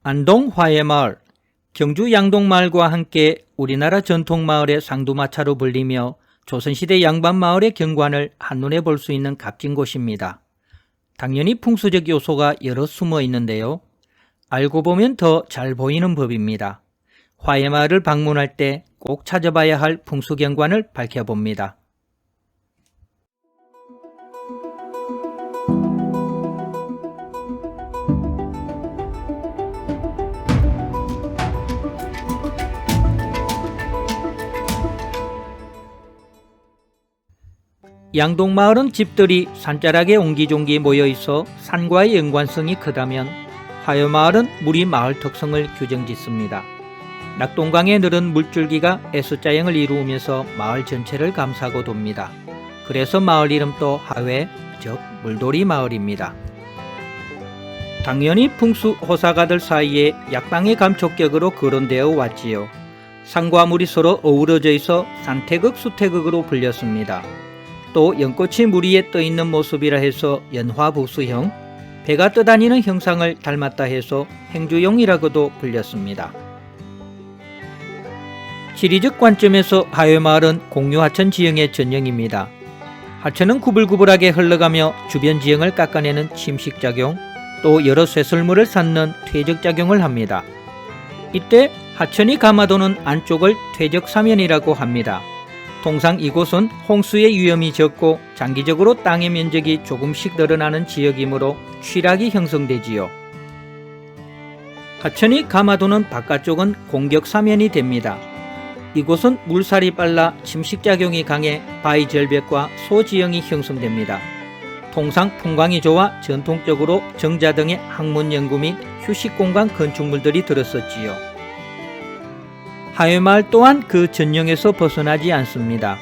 안동 화해마을, 경주 양동마을과 함께 우리나라 전통마을의 상두마차로 불리며 조선시대 양반마을의 경관을 한눈에 볼 수 있는 값진 곳입니다. 당연히 풍수적 요소가 여러 숨어 있는데요. 알고 보면 더 잘 보이는 법입니다. 화해마을을 방문할 때 꼭 찾아봐야 할 풍수경관을 밝혀봅니다. 양동마을은 집들이 산자락에 옹기종기 모여있어 산과의 연관성이 크다면 화해마을은 물이 마을 특성을 규정짓습니다. 낙동강에 흐른 물줄기가 S자형을 이루면서 마을 전체를 감싸고 돕니다. 그래서 마을 이름도 화해, 즉 물돌이 마을입니다. 당연히 풍수 호사가들 사이에 약방의 감촉격으로 거론되어 왔지요. 산과 물이 서로 어우러져 있어 산태극, 수태극으로 불렸습니다. 또 연꽃이 물 위에 떠있는 모습이라 해서 연화부수형, 배가 떠다니는 형상을 닮았다 해서 행주용이라고도 불렸습니다. 지리적 관점에서 화해마을은 공유하천 지형의 전형입니다. 하천은 구불구불하게 흘러가며 주변 지형을 깎아내는 침식작용, 또 여러 쇠설물을 쌓는 퇴적작용을 합니다. 이때 하천이 감아도는 안쪽을 퇴적사면이라고 합니다. 통상 이곳은 홍수의 위험이 적고 장기적으로 땅의 면적이 조금씩 늘어나는 지역이므로 취락이 형성되지요. 하천이 감아도는 바깥쪽은 공격사면이 됩니다. 이곳은 물살이 빨라 침식작용이 강해 바위 절벽과 소지형이 형성됩니다. 통상 풍광이 좋아 전통적으로 정자 등의 학문 연구 및 휴식공간 건축물들이 들었었지요. 화해마을 또한 그 전형에서 벗어나지 않습니다.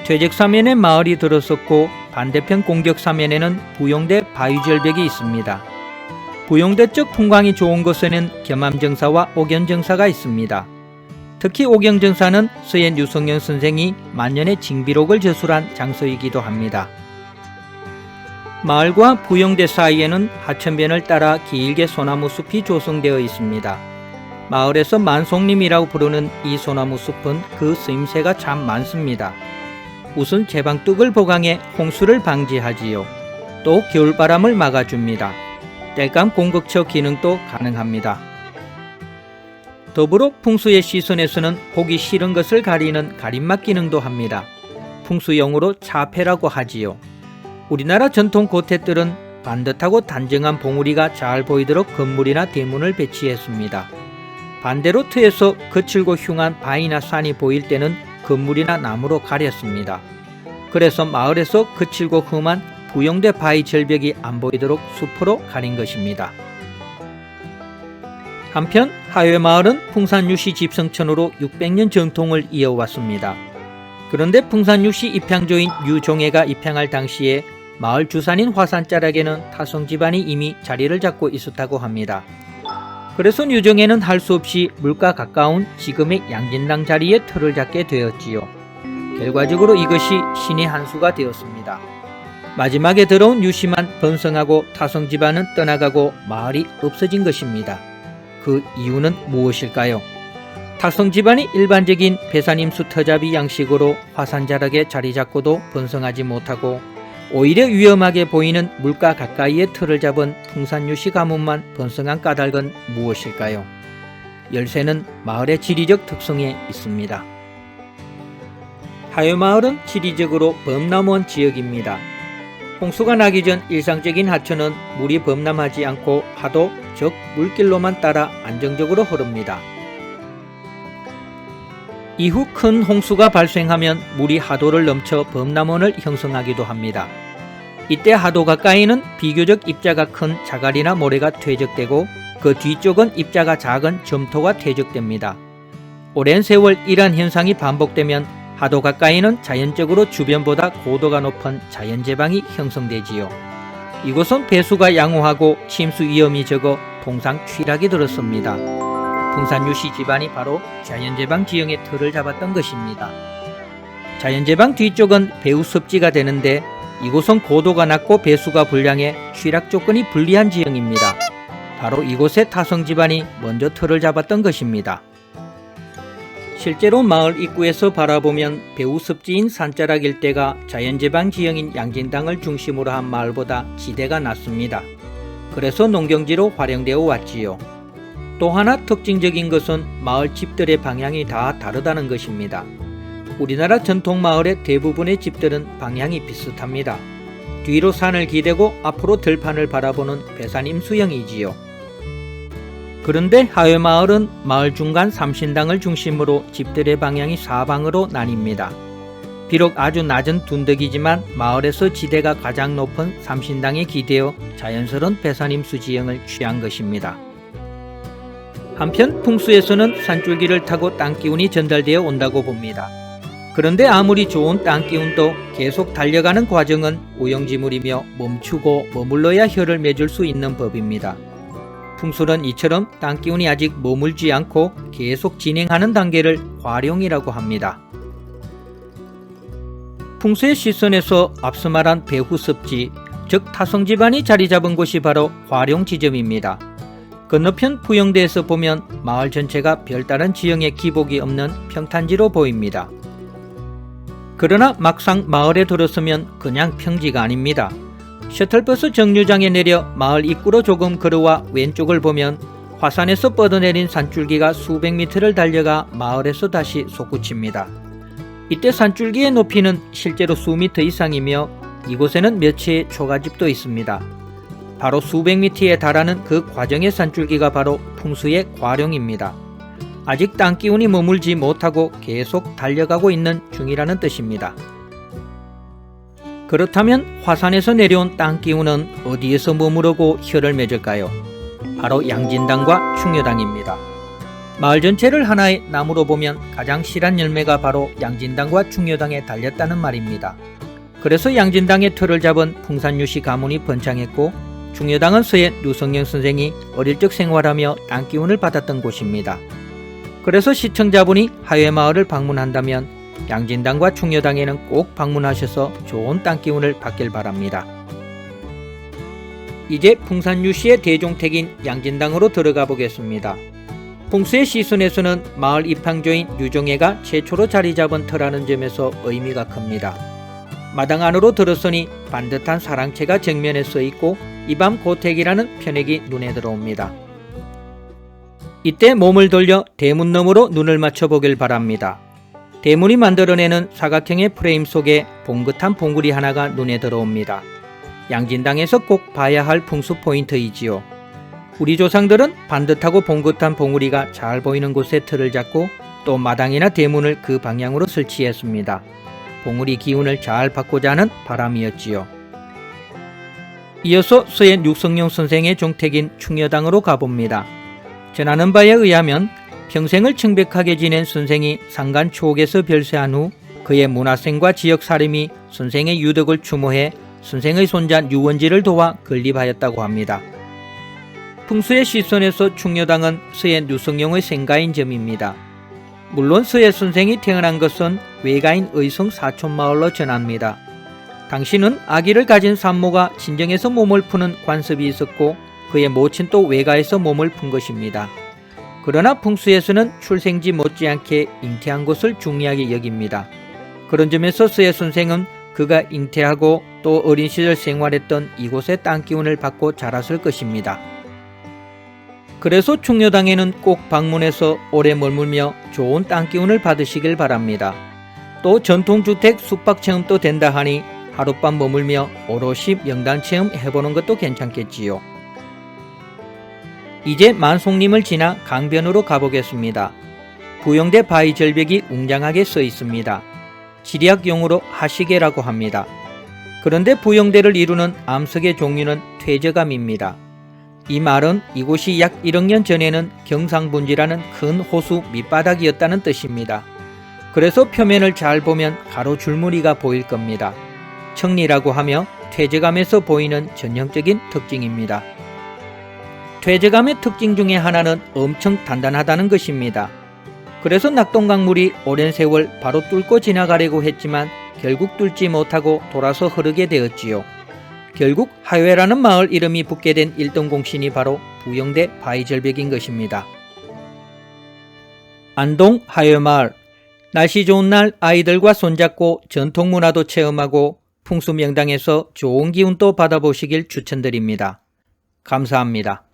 퇴적사면에 마을이 들었었고 반대편 공격사면에는 부용대 바위절벽이 있습니다. 부용대 쪽 풍광이 좋은 곳에는 겸암정사와 옥연정사가 있습니다. 특히 옥연정사는 서현 유성영 선생이 만년의 징비록을 저술한 장소이기도 합니다. 마을과 부용대 사이에는 하천변을 따라 길게 소나무 숲이 조성되어 있습니다. 마을에서 만송림이라고 부르는 이 소나무 숲은 그 쓰임새가 참 많습니다. 우선 제방뚝을 보강해 홍수를 방지하지요. 또 겨울바람을 막아줍니다. 땔감 공급처 기능도 가능합니다. 더불어 풍수의 시선에서는 보기 싫은 것을 가리는 가림막 기능도 합니다. 풍수용어로 차패라고 하지요. 우리나라 전통 고택들은 반듯하고 단정한 봉우리가 잘 보이도록 건물이나 대문을 배치했습니다. 반대로 터에서 거칠고 흉한 바위나 산이 보일 때는 건물이나 나무로 가렸습니다. 그래서 마을에서 거칠고 험한 부용대 바위 절벽이 안 보이도록 숲으로 가린 것입니다. 한편 화해마을은 풍산유씨 집성천으로 600년 전통을 이어왔습니다. 그런데 풍산유씨 입향조인 유종애가 입향할 당시에 마을 주산인 화산자락에는 타성 집안이 이미 자리를 잡고 있었다고 합니다. 그래서 유종애는 할 수 없이 물가 가까운 지금의 양진당 자리에 터를 잡게 되었지요. 결과적으로 이것이 신의 한 수가 되었습니다. 마지막에 들어온 유씨만 번성하고 타성 집안은 떠나가고 마을이 없어진 것입니다. 그 이유는 무엇일까요? 타성 집안이 일반적인 배산임수 터잡이 양식으로 화산자락에 자리 잡고도 번성하지 못하고 오히려 위험하게 보이는 물가 가까이에 틀을 잡은 풍산유씨 가문만 번성한 까닭은 무엇일까요? 열쇠는 마을의 지리적 특성에 있습니다. 화해마을은 지리적으로 범람원 지역입니다. 홍수가 나기 전 일상적인 하천은 물이 범람하지 않고 하도, 즉 물길로만 따라 안정적으로 흐릅니다. 이후 큰 홍수가 발생하면 물이 하도를 넘쳐 범람원을 형성하기도 합니다. 이때 하도 가까이는 비교적 입자가 큰 자갈이나 모래가 퇴적되고 그 뒤쪽은 입자가 작은 점토가 퇴적됩니다. 오랜 세월 이러한 현상이 반복되면 하도 가까이는 자연적으로 주변보다 고도가 높은 자연제방이 형성되지요. 이곳은 배수가 양호하고 침수 위험이 적어 통상 취락이 들었습니다. 풍산유씨 집안이 바로 자연제방 지형의 틀을 잡았던 것입니다. 자연제방 뒤쪽은 배후습지가 되는데 이곳은 고도가 낮고 배수가 불량해 취락 조건이 불리한 지형입니다. 바로 이곳의 타성 집안이 먼저 틀을 잡았던 것입니다. 실제로 마을 입구에서 바라보면 배후 습지인 산자락 일대가 자연재방 지형인 양진당을 중심으로 한 마을보다 지대가 낮습니다. 그래서 농경지로 활용되어 왔지요. 또 하나 특징적인 것은 마을 집들의 방향이 다 다르다는 것입니다. 우리나라 전통 마을의 대부분의 집들은 방향이 비슷합니다. 뒤로 산을 기대고 앞으로 들판을 바라보는 배산 임수형이지요. 그런데 하회마을은 마을 중간 삼신당을 중심으로 집들의 방향이 사방으로 나뉩니다. 비록 아주 낮은 둔덕이지만 마을에서 지대가 가장 높은 삼신당에 기대어 자연스러운 배산임수 지형을 취한 것입니다. 한편 풍수에서는 산줄기를 타고 땅기운이 전달되어 온다고 봅니다. 그런데 아무리 좋은 땅기운도 계속 달려가는 과정은 우영지물이며 멈추고 머물러야 혀를 맺을 수 있는 법입니다. 풍수는 이처럼 땅기운이 아직 머물지 않고 계속 진행하는 단계를 활용이라고 합니다. 풍수의 시선에서 앞서 말한 배후 습지, 즉 타성 집안이 자리 잡은 곳이 바로 활용 지점입니다. 건너편 부영대에서 보면 마을 전체가 별다른 지형의 기복이 없는 평탄지로 보입니다. 그러나 막상 마을에 들어서면 그냥 평지가 아닙니다. 셔틀버스 정류장에 내려 마을 입구로 조금 걸어와 왼쪽을 보면 화산에서 뻗어내린 산줄기가 수백 미터를 달려가 마을에서 다시 솟구칩니다. 이때 산줄기의 높이는 실제로 수미터 이상이며 이곳에는 몇 채의 초가집도 있습니다. 바로 수백 미터에 달하는 그 과정의 산줄기가 바로 풍수의 과룡입니다. 아직 땅기운이 머물지 못하고 계속 달려가고 있는 중이라는 뜻입니다. 그렇다면 화산에서 내려온 땅기운은 어디에서 머무르고 혀를 맺을까요? 바로 양진당과 충여당입니다. 마을 전체를 하나의 나무로 보면 가장 실한 열매가 바로 양진당과 충여당에 달렸다는 말입니다. 그래서 양진당의 틀을 잡은 풍산유씨 가문이 번창했고 충여당은 서예 류성영 선생이 어릴 적 생활하며 땅기운을 받았던 곳입니다. 그래서 시청자분이 하회마을을 방문한다면 양진당과 충여당에는 꼭 방문하셔서 좋은 땅기운을 받길 바랍니다. 이제 풍산유씨의 대종택인 양진당으로 들어가 보겠습니다. 풍수의 시선에서는 마을 입항조인 유종애가 최초로 자리 잡은 터라는 점에서 의미가 큽니다. 마당 안으로 들어서니 반듯한 사랑채가 정면에 서 있고 이밤 고택이라는 편액이 눈에 들어옵니다. 이때 몸을 돌려 대문 너머로 눈을 맞춰 보길 바랍니다. 대문이 만들어내는 사각형의 프레임 속에 봉긋한 봉우리 하나가 눈에 들어옵니다. 양진당에서 꼭 봐야 할 풍수 포인트이지요. 우리 조상들은 반듯하고 봉긋한 봉우리가 잘 보이는 곳에 틀을 잡고 또 마당이나 대문을 그 방향으로 설치했습니다. 봉우리 기운을 잘 받고자 하는 바람이었지요. 이어서 서예 육성용 선생의 종택인 충여당으로 가봅니다. 전하는 바에 의하면 평생을 청백하게 지낸 선생이 상간 초옥에서 별세한 후 그의 문화생과 지역사림이 선생의 유덕을 추모해 선생의 손자 유원지를 도와 건립하였다고 합니다. 풍수의 시선에서 충여당은 서예 류성용의 생가인 점입니다. 물론 서예 선생이 태어난 것은 외가인 의성 사촌마을로 전합니다. 당시는 아기를 가진 산모가 친정에서 몸을 푸는 관습이 있었고 그의 모친도 외가에서 몸을 푼 것입니다. 그러나 풍수에서는 출생지 못지않게 잉태한 것을 중요하게 여깁니다. 그런 점에서 서예 선생은 그가 잉태하고 또 어린 시절 생활했던 이곳의 땅기운을 받고 자랐을 것입니다. 그래서 충여당에는 꼭 방문해서 오래 머물며 좋은 땅기운을 받으시길 바랍니다. 또 전통주택 숙박체험도 된다 하니 하룻밤 머물며 오롯이 명당체험 해보는 것도 괜찮겠지요. 이제 만송림을 지나 강변으로 가보겠습니다. 부영대 바위 절벽이 웅장하게 써 있습니다. 지리학용어로 하시계라고 합니다. 그런데 부영대를 이루는 암석의 종류는 퇴저감입니다. 이 말은 이곳이 약 1억 년 전에는 경상분지라는 큰 호수 밑바닥이었다는 뜻입니다. 그래서 표면을 잘 보면 가로 줄무늬가 보일 겁니다. 청리라고 하며 퇴저감에서 보이는 전형적인 특징입니다. 퇴저감의 특징 중에 하나는 엄청 단단하다는 것입니다. 그래서 낙동강물이 오랜 세월 바로 뚫고 지나가려고 했지만 결국 뚫지 못하고 돌아서 흐르게 되었지요. 결국 하회라는 마을 이름이 붙게 된 일등공신이 바로 부영대 바위절벽인 것입니다. 안동 하회마을, 날씨 좋은 날 아이들과 손잡고 전통문화도 체험하고 풍수명당에서 좋은 기운도 받아보시길 추천드립니다. 감사합니다.